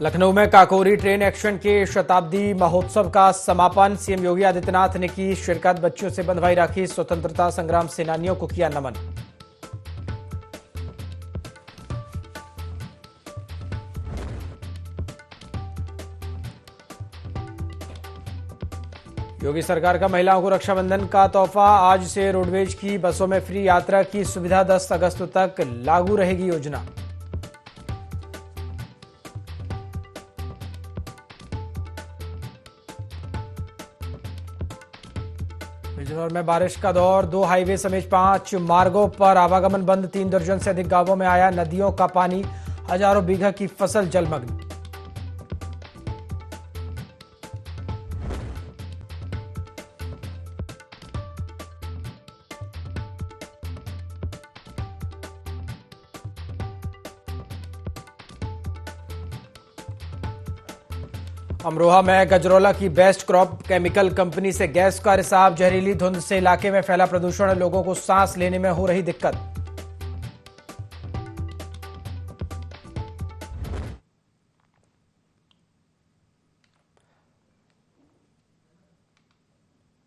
लखनऊ में Kakori train action के शताब्दी महोत्सव का समापन। सीएम योगी आदित्यनाथ ने की शिरकत। बच्चों से बंधवाई राखी। स्वतंत्रता संग्राम सेनानियों को किया नमन। योगी सरकार का महिलाओं को रक्षाबंधन का तोहफा। आज से रोडवेज की बसों में फ्री यात्रा की सुविधा। 10 अगस्त तक लागू रहेगी योजना। बिजनौर में बारिश का दौर। 2 हाईवे समेत 5 मार्गों पर आवागमन बंद। 3 दर्जन से अधिक गांवों में आया नदियों का पानी। हजारों बीघा की फसल जलमग्न। अमरोहा में गजरौला की बेस्ट क्रॉप केमिकल कंपनी से गैस का रिसाव। जहरीली धुंध से इलाके में फैला प्रदूषण। लोगों को सांस लेने में हो रही दिक्कत।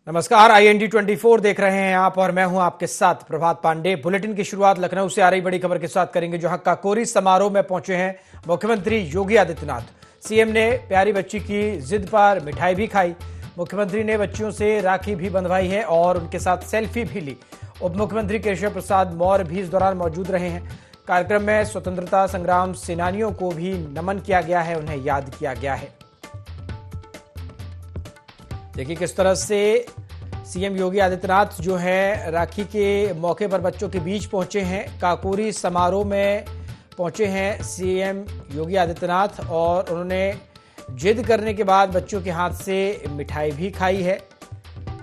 नमस्कार, IND 24 देख रहे हैं आप और मैं हूं आपके साथ प्रभात पांडे। बुलेटिन की शुरुआत लखनऊ से आ रही बड़ी खबर के साथ करेंगे, जहां काकोरी समारोह में पहुंचे हैं मुख्यमंत्री योगी आदित्यनाथ। सीएम ने प्यारी बच्ची की जिद पर मिठाई भी खाई। मुख्यमंत्री ने बच्चियों से राखी भी बंधवाई है और उनके साथ सेल्फी भी ली। उप मुख्यमंत्री केशव प्रसाद मौर्य भी इस दौरान मौजूद रहे हैं। कार्यक्रम में स्वतंत्रता संग्राम सेनानियों को भी नमन किया गया है, उन्हें याद किया गया है। देखिए किस तरह से सीएम योगी आदित्यनाथ जो है राखी के मौके पर बच्चों के बीच पहुंचे हैं। काकोरी समारोह में पहुंचे हैं सीएम योगी आदित्यनाथ और उन्होंने जिद करने के बाद बच्चों के हाथ से मिठाई भी खाई है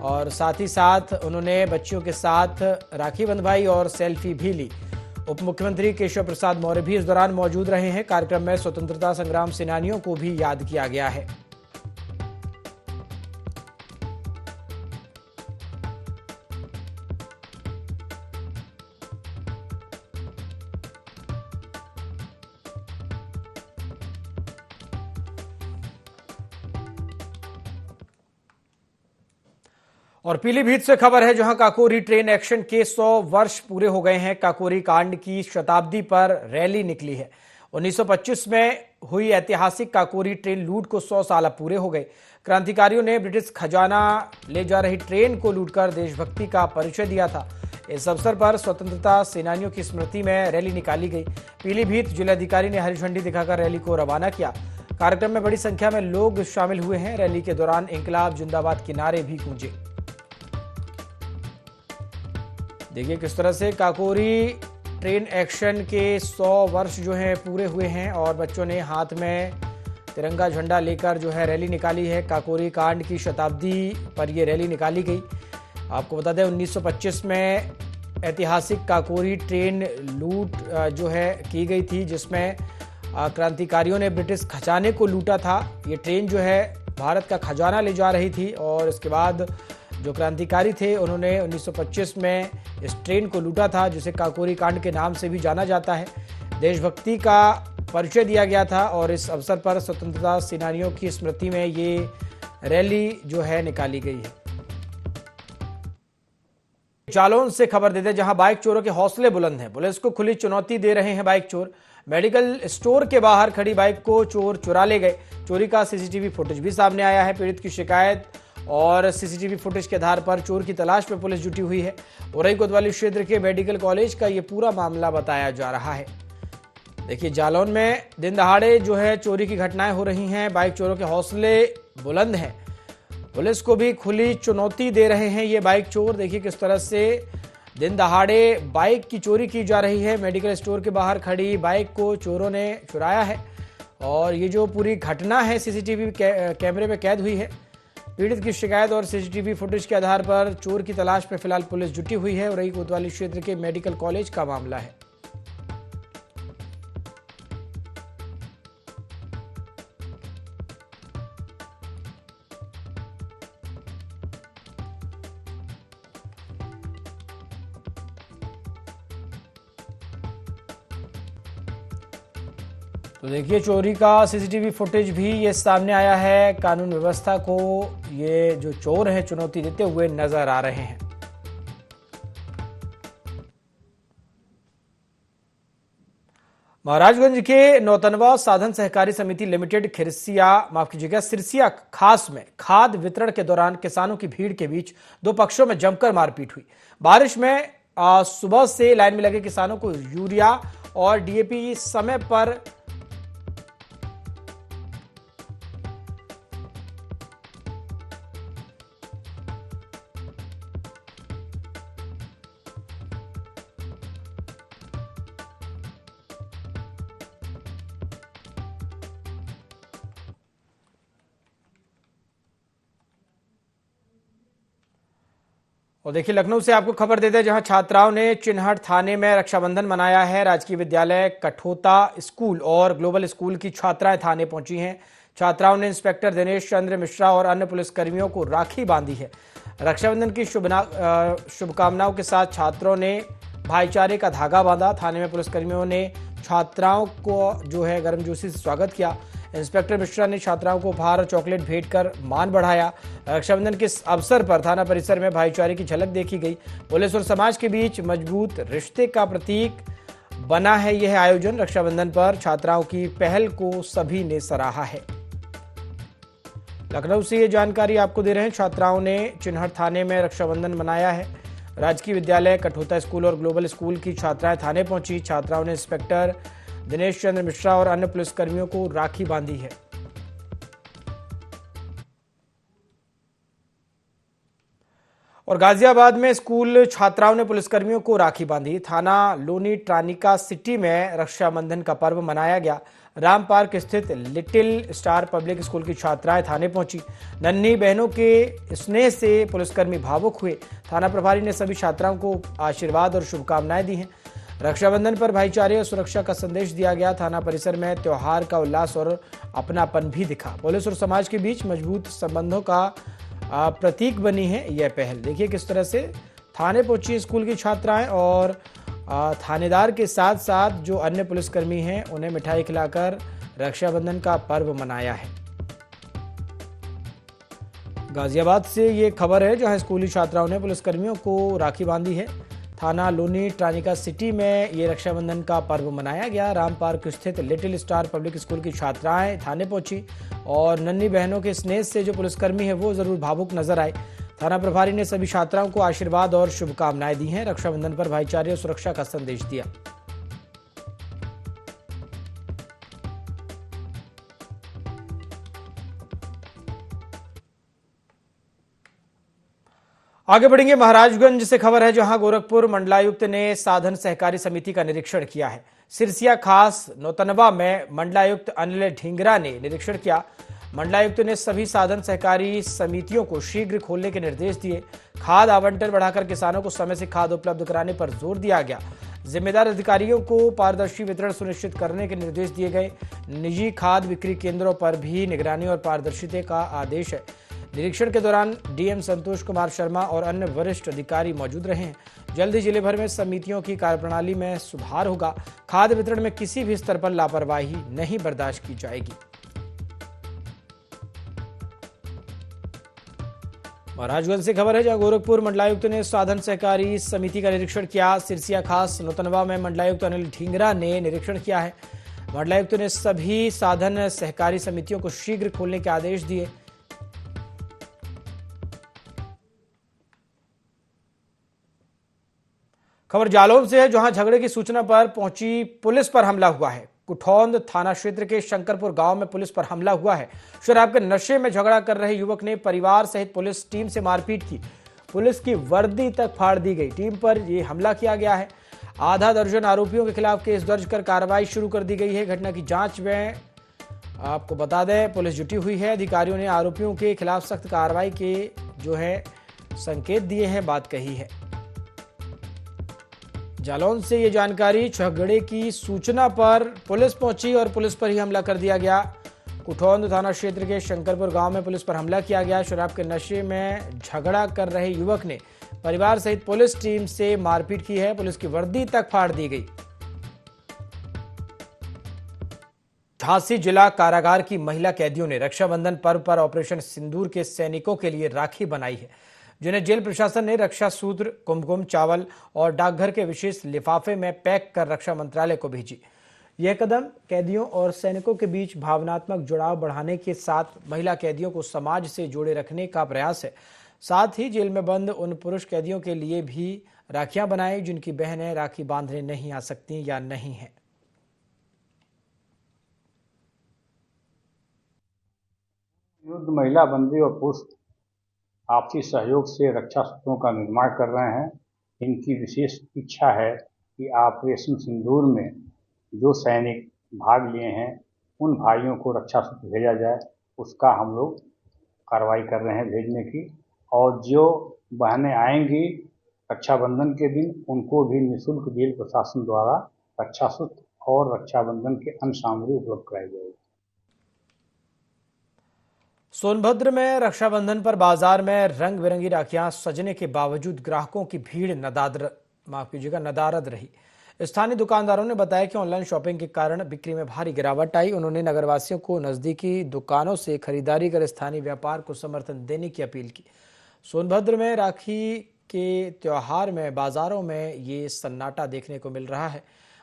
और साथ ही साथ उन्होंने बच्चियों के साथ राखी बंधवाई और सेल्फी भी ली। उप मुख्यमंत्री केशव प्रसाद मौर्य भी इस दौरान मौजूद रहे हैं। कार्यक्रम में स्वतंत्रता संग्राम सेनानियों को भी याद किया गया है। और पीलीभीत से खबर है, जहां काकोरी ट्रेन एक्शन के 100 वर्ष पूरे हो गए हैं। काकोरी कांड की शताब्दी पर रैली निकली है। 1925 में हुई ऐतिहासिक काकोरी ट्रेन लूट को 100 साल पूरे हो गए। क्रांतिकारियों ने ब्रिटिश खजाना ले जा रही ट्रेन को लूटकर देशभक्ति का परिचय दिया था। इस अवसर पर स्वतंत्रता सेनानियों की स्मृति में रैली निकाली गई। पीलीभीत जिलाधिकारी ने हरी झंडी दिखाकर रैली को रवाना किया। कार्यक्रम में बड़ी संख्या में लोग शामिल हुए हैं। रैली के दौरान इंकलाब जिंदाबाद के नारे भी गूंजे। देखिए किस तरह से काकोरी ट्रेन एक्शन के 100 वर्ष जो हैं पूरे हुए हैं और बच्चों ने हाथ में तिरंगा झंडा लेकर जो है रैली निकाली है। काकोरी कांड की शताब्दी पर ये रैली निकाली गई। आपको बता दें 1925 में ऐतिहासिक काकोरी ट्रेन लूट जो है की गई थी, जिसमें क्रांतिकारियों ने ब्रिटिश खजाने को लूटा था। ये ट्रेन जो है भारत का खजाना ले जा रही थी और इसके बाद जो क्रांतिकारी थे उन्होंने 1925 में इस ट्रेन को लूटा था, जिसे काकोरी कांड के नाम से भी जाना जाता है। देशभक्ति का परिचय दिया गया था और इस अवसर पर स्वतंत्रता सेनानियों की स्मृति में ये रैली जो है निकाली गई है। जालौन से खबर देते हैं, जहां बाइक चोरों के हौसले बुलंद हैं। पुलिस को खुली चुनौती दे रहे हैं बाइक चोर। मेडिकल स्टोर के बाहर खड़ी बाइक को चोर चुरा ले गए। चोरी का सीसीटीवी फुटेज भी सामने आया है। पीड़ित की शिकायत और सीसीटीवी फुटेज के आधार पर चोर की तलाश में पुलिस जुटी हुई है। उरई कोतवाली क्षेत्र के मेडिकल कॉलेज का ये पूरा मामला बताया जा रहा है। देखिए जालौन में दिन दहाड़े जो है चोरी की घटनाएं हो रही हैं। बाइक चोरों के हौसले बुलंद हैं। पुलिस को भी खुली चुनौती दे रहे हैं ये बाइक चोर। देखिए किस तरह से दिन दहाड़े बाइक की चोरी की जा रही है। मेडिकल स्टोर के बाहर खड़ी बाइक को चोरों ने चुराया है और ये जो पूरी घटना है सीसीटीवी कैमरे में कैद हुई है। पीड़ित की शिकायत और सीसीटीवी फुटेज के आधार पर चोर की तलाश में फिलहाल पुलिस जुटी हुई है। उरई कोतवाली क्षेत्र के मेडिकल कॉलेज का मामला है। तो देखिए चोरी का सीसीटीवी फुटेज भी ये सामने आया है। कानून व्यवस्था को ये जो चोर हैं चुनौती देते हुए नजर आ रहे हैं। महाराजगंज के नौतनवा साधन सहकारी समिति लिमिटेड सिरसिया खास में खाद वितरण के दौरान किसानों की भीड़ के बीच दो पक्षों में जमकर मारपीट हुई। बारिश में सुबह से लाइन में लगे किसानों को यूरिया और डीएपी समय पर और देखिए लखनऊ से आपको खबर देते हैं, जहां छात्राओं ने चिन्हट थाने में रक्षाबंधन मनाया है। राजकीय विद्यालय कठोता स्कूल और ग्लोबल स्कूल की छात्राएं थाने पहुंची हैं। छात्राओं ने इंस्पेक्टर दिनेश चंद्र मिश्रा और अन्य पुलिसकर्मियों को राखी बांधी है। रक्षाबंधन की शुभकामनाओं के साथ छात्रों ने भाईचारे का धागा बांधा। थाने में पुलिसकर्मियों ने छात्राओं को जो है गर्मजोशी से स्वागत किया। इंस्पेक्टर मिश्रा ने छात्राओं को उपहार और चॉकलेट भेंट कर मान बढ़ाया। रक्षाबंधन के अवसर पर थाना परिसर में भाईचारे की झलक देखी गई। पुलिस और समाज के बीच मजबूत रिश्ते का प्रतीक बना है यह आयोजन। रक्षाबंधन पर छात्राओं की पहल को सभी ने सराहा है। लखनऊ से ये जानकारी आपको दे रहे हैं। छात्राओं ने चिन्हट थाने में रक्षाबंधन मनाया है। राजकीय विद्यालय कठोता स्कूल और ग्लोबल स्कूल की छात्राएं थाने पहुंची। छात्राओं ने इंस्पेक्टर दिनेश चंद्र मिश्रा और अन्य पुलिसकर्मियों को राखी बांधी है। और गाजियाबाद में स्कूल छात्राओं ने पुलिसकर्मियों को राखी बांधी। थाना लोनी ट्रानिका सिटी में रक्षाबंधन का पर्व मनाया गया। राम पार्क स्थित लिटिल स्टार पब्लिक स्कूल की छात्राएं थाने पहुंची। नन्ही बहनों के स्नेह से पुलिसकर्मी भावुक हुए। थाना प्रभारी ने सभी छात्राओं को आशीर्वाद और शुभकामनाएं दी हैं। रक्षाबंधन पर भाईचारे और सुरक्षा का संदेश दिया गया। थाना परिसर में त्योहार का उल्लास और अपनापन भी दिखा। पुलिस और समाज के बीच मजबूत संबंधों का प्रतीक बनी है यह पहल। देखिए किस तरह से थाने पहुंची स्कूल की छात्राएं और थानेदार के साथ साथ जो अन्य पुलिसकर्मी हैं उन्हें मिठाई खिलाकर रक्षाबंधन का पर्व मनाया है। गाजियाबाद से ये खबर है, जहां स्कूली छात्राओं ने पुलिसकर्मियों को राखी बांधी है। थाना लोनी ट्रानिका सिटी में ये रक्षाबंधन का पर्व मनाया गया। राम पार्क स्थित लिटिल स्टार पब्लिक स्कूल की छात्राएं थाने पहुंची और नन्ही बहनों के स्नेह से जो पुलिसकर्मी है वो जरूर भावुक नजर आए। थाना प्रभारी ने सभी छात्राओं को आशीर्वाद और शुभकामनाएं दी हैं। रक्षाबंधन पर भाईचारे और सुरक्षा का संदेश दिया। आगे बढ़ेंगे, महाराजगंज से खबर है, जहां गोरखपुर मंडलायुक्त ने साधन सहकारी समिति का निरीक्षण किया है। सिरसिया खास नौतनवा में मंडलायुक्त अनिल ढींगरा ने निरीक्षण किया। मंडलायुक्त ने सभी साधन सहकारी समितियों को शीघ्र खोलने के निर्देश दिए। खाद आवंटन बढ़ाकर किसानों को समय से खाद उपलब्ध कराने पर जोर दिया गया। जिम्मेदार अधिकारियों को पारदर्शी वितरण सुनिश्चित करने के निर्देश दिए गए। निजी खाद बिक्री केंद्रों पर भी निगरानी और पारदर्शिता का आदेश है। निरीक्षण के दौरान डीएम संतोष कुमार शर्मा और अन्य वरिष्ठ अधिकारी मौजूद रहे हैं। जल्द ही जिले भर में समितियों की कार्यप्रणाली में सुधार होगा। खाद वितरण में किसी भी स्तर पर लापरवाही नहीं बर्दाश्त की जाएगी। महाराजगंज से खबर है, जहां गोरखपुर मंडलायुक्त ने साधन सहकारी समिति का निरीक्षण किया। सिरसिया खास नौतनवा में मंडलायुक्त अनिल ढींगरा ने निरीक्षण किया है। मंडलायुक्त ने सभी साधन सहकारी समितियों को शीघ्र खोलने के आदेश दिए। खबर जालौन से है, जहां झगड़े की सूचना पर पहुंची पुलिस पर हमला हुआ है। कुठौंद थाना क्षेत्र के शंकरपुर गांव में पुलिस पर हमला हुआ है। शराब के नशे में झगड़ा कर रहे युवक ने परिवार सहित पुलिस टीम से मारपीट की। पुलिस की वर्दी तक फाड़ दी गई। टीम पर यह हमला किया गया है। आधा दर्जन आरोपियों के खिलाफ केस दर्ज कर कार्रवाई शुरू कर दी गई है। घटना की जांच में आपको बता दें पुलिस जुटी हुई है। अधिकारियों ने आरोपियों के खिलाफ सख्त कार्रवाई के जो है संकेत दिए हैं, बात कही है। जालौन से ये जानकारी, झगड़े की सूचना पर पुलिस पहुंची और पुलिस पर ही हमला कर दिया गया। कुठौंद थाना क्षेत्र के शंकरपुर गांव में पुलिस पर हमला किया गया। शराब के नशे में झगड़ा कर रहे युवक ने परिवार सहित पुलिस टीम से मारपीट की है। पुलिस की वर्दी तक फाड़ दी गई। झांसी जिला कारागार की महिला कैदियों ने रक्षाबंधन पर्व पर ऑपरेशन सिंदूर के सैनिकों के लिए राखी बनाई है, जिन्हें जेल प्रशासन ने रक्षा सूत्र, कुमकुम, चावल और डाकघर के विशेष लिफाफे में पैक कर रक्षा मंत्रालय को भेजी। यह कदम कैदियों और सैनिकों के बीच भावनात्मक जुड़ाव बढ़ाने के साथ महिला कैदियों को समाज से जोड़े रखने का प्रयास है। साथ ही जेल में बंद उन पुरुष कैदियों के लिए भी राखियां बनाई जिनकी बहनें राखी बांधने नहीं आ सकती या नहीं है। युद्ध महिला बंदी और पुरुष आपसी सहयोग से रक्षा सूत्रों का निर्माण कर रहे हैं। इनकी विशेष इच्छा है कि ऑपरेशन सिंदूर में जो सैनिक भाग लिए हैं उन भाइयों को रक्षा सूत्र भेजा जाए। उसका हम लोग कार्रवाई कर रहे हैं भेजने की, और जो बहनें आएंगी रक्षाबंधन के दिन उनको भी निःशुल्क जेल प्रशासन द्वारा रक्षा सूत्र और रक्षाबंधन के अन्य सामग्री उपलब्ध कराई जाएगी। सोनभद्र में रक्षाबंधन पर बाजार में रंग बिरंगी राखियां सजने के बावजूद ग्राहकों की भीड़ नदारद रही। स्थानीय दुकानदारों ने बताया कि ऑनलाइन शॉपिंग के कारण बिक्री में भारी गिरावट आई। उन्होंने नगरवासियों को नजदीकी दुकानों से खरीदारी कर स्थानीय व्यापार को समर्थन देने की अपील की। सोनभद्र में राखी के त्योहार में बाजारों में ये सन्नाटा देखने को मिल रहा है।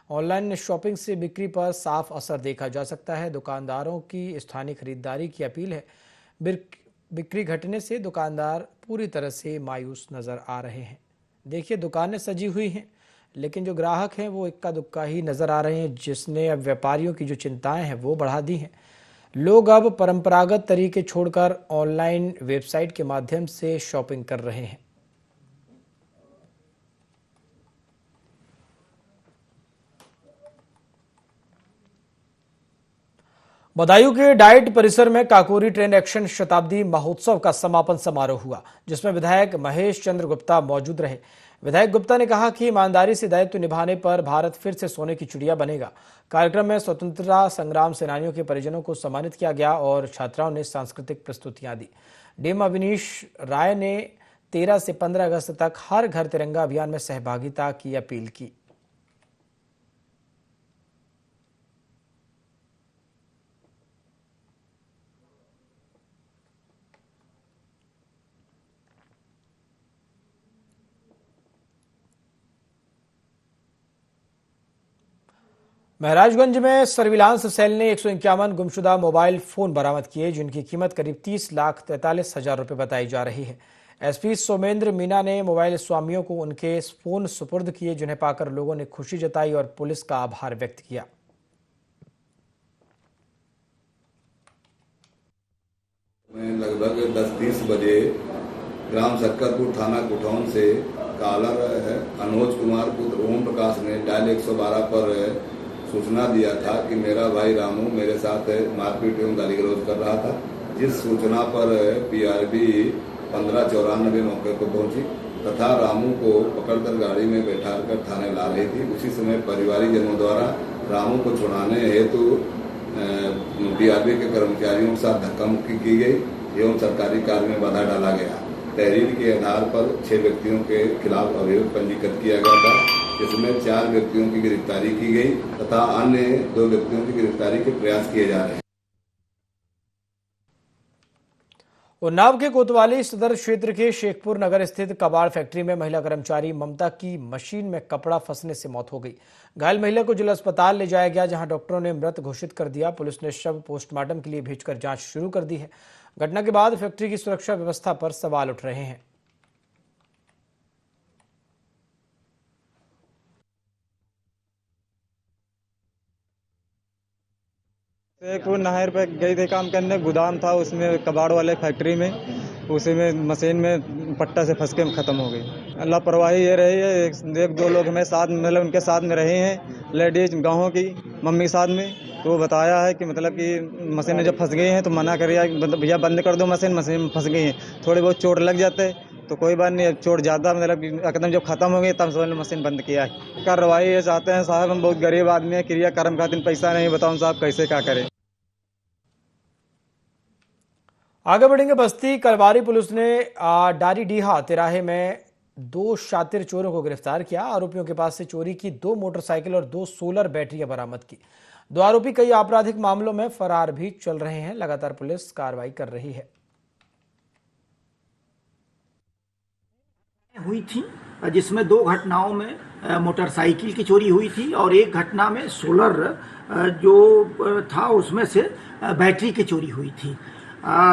ऑनलाइन शॉपिंग से बिक्री पर साफ असर देखा जा सकता है। दुकानदारों की स्थानीय खरीदारी की अपील है। बिक्री घटने से दुकानदार पूरी तरह से मायूस नजर आ रहे हैं। देखिए, दुकानें सजी हुई हैं, लेकिन जो ग्राहक हैं वो इक्का दुक्का ही नजर आ रहे हैं, जिसने अब व्यापारियों की जो चिंताएं हैं वो बढ़ा दी हैं। लोग अब परंपरागत तरीके छोड़कर ऑनलाइन वेबसाइट के माध्यम से शॉपिंग कर रहे हैं। बदायूं के डाइट परिसर में काकोरी ट्रेन एक्शन शताब्दी महोत्सव का समापन समारोह हुआ, जिसमें विधायक महेश चंद्र गुप्ता मौजूद रहे। विधायक गुप्ता ने कहा कि ईमानदारी से दायित्व निभाने पर भारत फिर से सोने की चिड़िया बनेगा। कार्यक्रम में स्वतंत्रता संग्राम सेनानियों के परिजनों को सम्मानित किया गया और छात्राओं ने सांस्कृतिक प्रस्तुतियां दी। डीएम अविनीश राय ने 13 से 15 अगस्त तक हर घर तिरंगा अभियान में सहभागिता की अपील की। महराजगंज में सर्विलांस सेल ने 151 गुमशुदा मोबाइल फोन बरामद किए, जिनकी कीमत करीब 30,43,000 रुपए बताई जा रही है। एसपी सोमेंद्र मीना ने मोबाइल स्वामियों को उनके फोन सुपुर्द किए, जिन्हें पाकर लोगों ने खुशी जताई और पुलिस का आभार व्यक्त किया। लगभग 10:30 बजे ग्राम सक्करपुर थाना कुठौन से कालर अनोज कुमार पुत्र ओम प्रकाश ने डायल 112 पर सूचना दिया था कि मेरा भाई रामू मेरे साथ मारपीट एवं गाली गलौज कर रहा था। जिस सूचना पर पीआरबी 1594 मौके पर पहुंची तथा रामू को पकड़कर गाड़ी में बैठाकर थाने ला रही थी। उसी समय परिवारजनों द्वारा रामू को छुड़ाने हेतु पीआरबी के कर्मचारियों के साथ धक्का मुक्की की गई एवं सरकारी कार्य में बाधा डाला गया। तहरीर के आधार पर 6 व्यक्तियों के खिलाफ अभियोग पंजीकृत किया गया था, जिसमें 4 व्यक्तियों की गिरफ्तारी की गई तथा अन्य 2 व्यक्तियों की गिरफ्तारी के प्रयास किए जा रहे हैं। उन्नाव के कोतवाली सदर क्षेत्र के शेखपुर नगर स्थित कबाड़ फैक्ट्री में महिला कर्मचारी ममता की मशीन में कपड़ा फंसने से मौत हो गई। घायल महिला को जिला अस्पताल ले जाया गया, जहां डॉक्टरों ने मृत घोषित कर दिया। पुलिस ने शव पोस्टमार्टम के लिए भेजकर जांच शुरू कर दी है। घटना के बाद फैक्ट्री की सुरक्षा व्यवस्था पर सवाल उठ रहे हैं। शेखपुर नहर पे गई थी काम करने, गोदाम था उसमें कबाड़ वाले फैक्ट्री में, उसी में मशीन में पट्टा से फंस के खत्म हो गई। लापरवाही ये रही है, एक 2 लोग हमें साथ मतलब उनके साथ में रहे हैं, लेडीज गाँव की मम्मी साथ में, तो वो बताया है कि मतलब कि मशीन जब फंस गई हैं तो मना करिए भैया बंद कर दो मशीन में फंस गई हैं। थोड़े बहुत चोट लग जाते तो कोई बात नहीं, चोट ज़्यादा मतलब एकदम जब खत्म हो गई तब सबने मशीन बंद किया है। कार्रवाई ये चाहते हैं साहब, हम बहुत गरीब आदमी है, क्रियाक्रम खातिर पैसा नहीं, बताऊँ साहब कैसे क्या करें। आगे बढ़ेंगे। बस्ती कलवारी पुलिस ने डारीडीहा तिराहे में 2 शातिर चोरों को गिरफ्तार किया। आरोपियों के पास से चोरी की 2 मोटरसाइकिल और 2 सोलर बैटरियां बरामद की। दो आरोपी कई आपराधिक मामलों में फरार भी चल रहे हैं। लगातार पुलिस कार्रवाई कर रही है। हुई थी, जिसमें 2 घटनाओं में मोटरसाइकिल की चोरी हुई थी और एक घटना में सोलर जो था उसमें से बैटरी की चोरी हुई थी।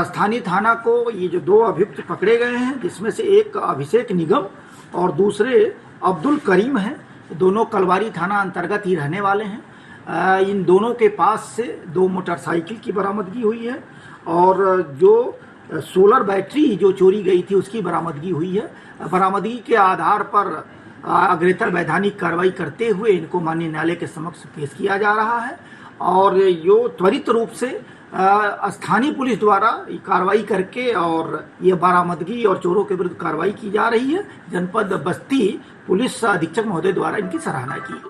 स्थानीय थाना को ये जो 2 अभियुक्त पकड़े गए हैं, जिसमें से एक अभिषेक निगम और दूसरे अब्दुल करीम हैं। दोनों कलवारी थाना अंतर्गत ही रहने वाले हैं। इन दोनों के पास से 2 मोटरसाइकिल की बरामदगी हुई है और जो सोलर बैटरी जो चोरी गई थी उसकी बरामदगी हुई है। बरामदगी के आधार पर अग्रेतर वैधानिक कार्रवाई करते हुए इनको माननीय न्यायालय के समक्ष पेश किया जा रहा है और यो त्वरित रूप से स्थानीय पुलिस द्वारा कार्रवाई करके और ये बरामदगी और चोरों के विरुद्ध कार्रवाई की जा रही है। जनपद बस्ती पुलिस अधीक्षक महोदय द्वारा इनकी सराहना की।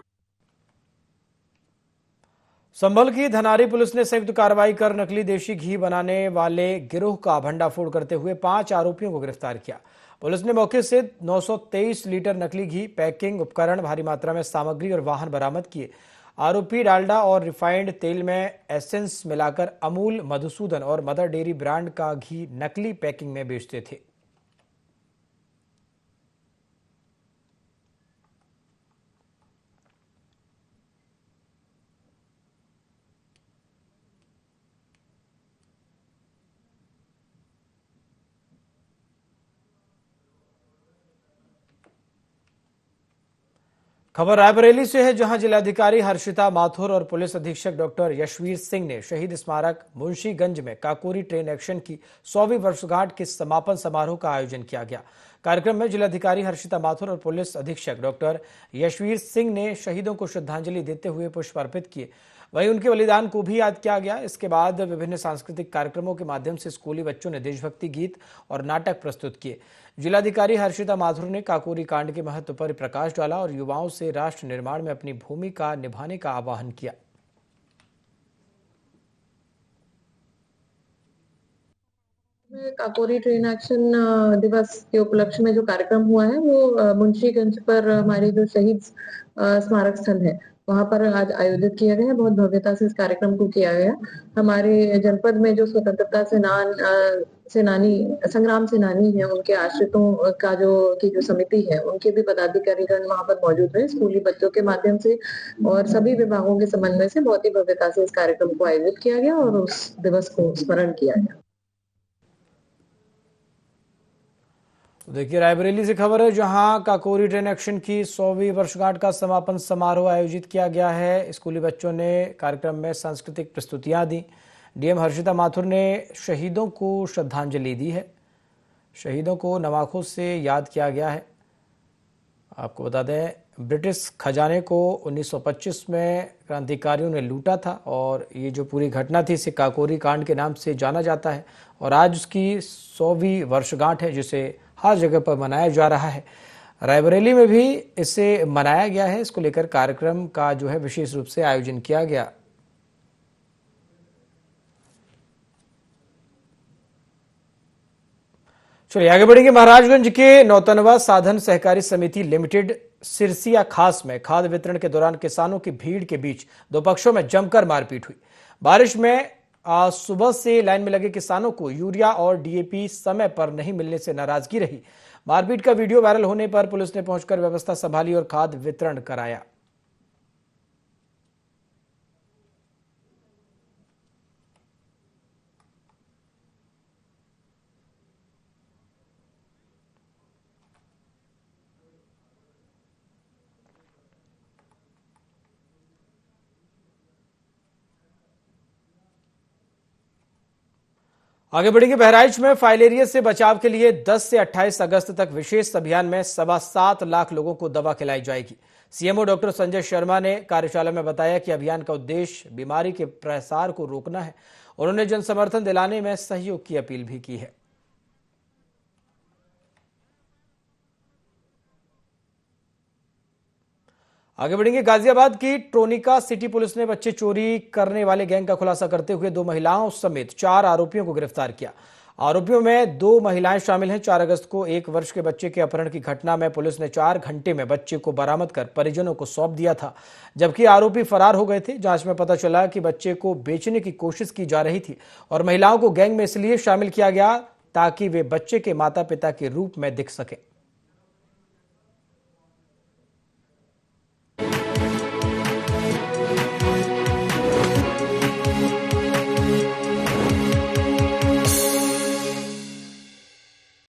संभल की धनारी पुलिस ने संयुक्त कार्रवाई कर नकली देशी घी बनाने वाले गिरोह का भंडाफोड़ करते हुए 5 आरोपियों को गिरफ्तार किया। पुलिस ने मौके से 923 लीटर नकली घी, पैकिंग उपकरण, भारी मात्रा में सामग्री और वाहन बरामद किए। आरोपी डालडा और रिफाइंड तेल में एसेंस मिलाकर अमूल, मधुसूदन और मदर डेयरी ब्रांड का घी नकली पैकिंग में बेचते थे। खबर रायबरेली से है, जहां जिलाधिकारी हर्षिता माथुर और पुलिस अधीक्षक डॉक्टर यशवीर सिंह ने शहीद स्मारक मुंशीगंज में काकोरी ट्रेन एक्शन की 100वीं वर्षगांठ के समापन समारोह का आयोजन किया गया। कार्यक्रम में जिलाधिकारी हर्षिता माथुर और पुलिस अधीक्षक डॉक्टर यशवीर सिंह ने शहीदों को श्रद्धांजलि देते हुए पुष्प अर्पित किए। वहीं उनके बलिदान को भी याद किया गया। इसके बाद विभिन्न सांस्कृतिक कार्यक्रमों के माध्यम से स्कूली बच्चों ने देशभक्ति गीत और नाटक प्रस्तुत किए। जिलाधिकारी हर्षिता माथुर ने काकोरी कांड के महत्व पर प्रकाश डाला और युवाओं से राष्ट्र निर्माण में अपनी भूमिका निभाने का आह्वान किया। काकोरी ट्रेन एक्शन दिवस के उपलक्ष्य में जो कार्यक्रम हुआ है वो मुंशीगंज पर हमारे जो शहीद स्मारक स्थल है वहां पर आज आयोजित किया गया है। बहुत भव्यता से इस कार्यक्रम को किया गया। हमारे जनपद में जो स्वतंत्रता संग्राम सेनानी है उनके आश्रितों का जो समिति है उनके भी पदाधिकारीगण वहां पर मौजूद रहे। स्कूली बच्चों के माध्यम से और सभी विभागों के समन्वय से बहुत ही भव्यता से इस कार्यक्रम को आयोजित किया गया और उस दिवस को स्मरण किया गया। देखिए, रायबरेली से खबर है, जहां काकोरी ट्रेन एक्शन की 100वीं वर्षगांठ का समापन समारोह आयोजित किया गया है। स्कूली बच्चों ने कार्यक्रम में सांस्कृतिक प्रस्तुतियां दी। डीएम हर्षिता माथुर ने शहीदों को श्रद्धांजलि दी है। शहीदों को नम आंखों से याद किया गया है। आपको बता दें, ब्रिटिश खजाने को 1925 में क्रांतिकारियों ने लूटा था और ये जो पूरी घटना थी इसे काकोरी कांड के नाम से जाना जाता है और आज उसकी 100वीं वर्षगांठ है, जिसे हर जगह पर मनाया जा रहा है। रायबरेली में भी इसे मनाया गया है। इसको लेकर कार्यक्रम का जो है विशेष रूप से आयोजन किया गया। चलिए आगे बढ़ेंगे। महाराजगंज के नौतनवा साधन सहकारी समिति लिमिटेड सिरसिया खास में खाद वितरण के दौरान किसानों की भीड़ के बीच 2 पक्षों में जमकर मारपीट हुई। बारिश में आज सुबह से लाइन में लगे किसानों को यूरिया और डीएपी समय पर नहीं मिलने से नाराजगी रही। मारपीट का वीडियो वायरल होने पर पुलिस ने पहुंचकर व्यवस्था संभाली और खाद वितरण कराया। आगे बढ़ेंगे। बहराइच में फाइलेरिया से बचाव के लिए 10 से 28 अगस्त तक विशेष अभियान में 7.25 लाख लोगों को दवा खिलाई जाएगी। सीएमओ डॉक्टर संजय शर्मा ने कार्यशाला में बताया कि अभियान का उद्देश्य बीमारी के प्रसार को रोकना है। उन्होंने जन समर्थन दिलाने में सहयोग की अपील भी की है। आगे बढ़ेंगे। गाजियाबाद की ट्रोनिका सिटी पुलिस ने बच्चे चोरी करने वाले गैंग का खुलासा करते हुए 2 महिलाओं समेत 4 आरोपियों को गिरफ्तार किया। आरोपियों में 2 महिलाएं शामिल हैं। 4 अगस्त को 1 वर्ष के बच्चे के अपहरण की घटना में पुलिस ने 4 घंटे में बच्चे को बरामद कर परिजनों को सौंप दिया था, जबकि आरोपी फरार हो गए थे। जांच में पता चला कि बच्चे को बेचने की कोशिश की जा रही थी और महिलाओं को गैंग में इसलिए शामिल किया गया ताकि वे बच्चे के माता पिता के रूप में दिख सके।